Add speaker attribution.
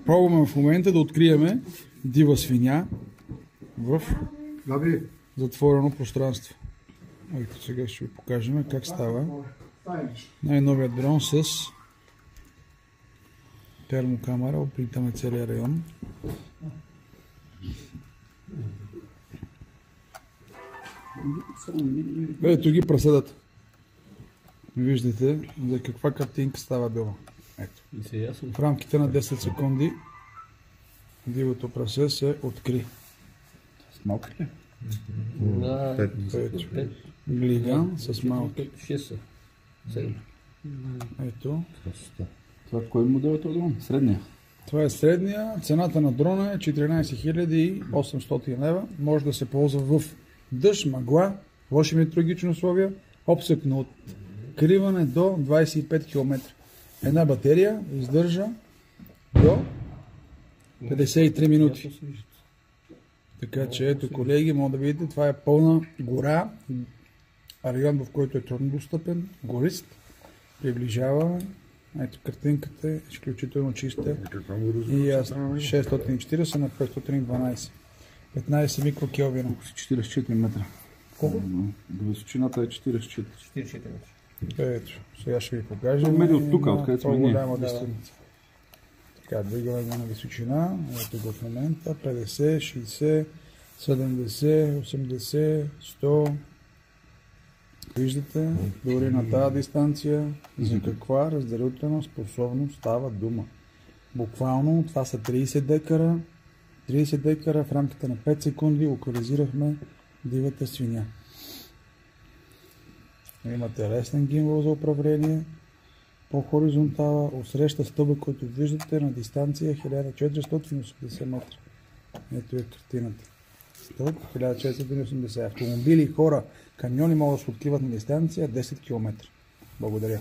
Speaker 1: пробваме в момента да откриеме дива свиня в затворено пространство. Ето сега ще ви покажем как става най-новият дрон с термокамера. Облитаме целия район. Ето ги праседата. Виждате за каква картинка става дума. Ето. В рамките на 10 секунди дивото прасе се откри.
Speaker 2: С малки ли?
Speaker 1: Глиган с малки.
Speaker 3: 6.
Speaker 1: Ето.
Speaker 2: Това кой модел е този дрон? Средния?
Speaker 1: Това е средния. Цената на дрона е 14 800 лева. Може да се ползва в дъжд, мъгла, лоши метеорологични условия, обсек на откриване до 25 км. Една батерия издържа до 53 минути. Така че ето, колеги, може да видите, това е пълна гора, район, в който е трудно достъпен, горист. Приближаваме. Ето, картинката е изключително чиста. И 640 на 512. 15 микрокелвина.
Speaker 2: 44 метра.
Speaker 1: Колко?
Speaker 2: Височината е 44.
Speaker 3: 44 метра.
Speaker 1: Ето, сега ще ви покажем.
Speaker 2: Меди от тук, откъдето сме ние.
Speaker 1: Така, двигаме го на височина. Ето го в момента. 50, 60, 70, 80, 100. Виждате, дори на тази дистанция за каква разделителна способност става дума. Буквално това са 30 декара. 30 декара в рамките на 5 секунди локализирахме дивата свиня. Имате лесен гимбал за управление по хоризонтала, отсреща стълба, който виждате на дистанция 1480 метра. Ето е картината. Стълб 1480. Автомобили, хора, камиони могат да се откриват на дистанция 10 км. Благодаря.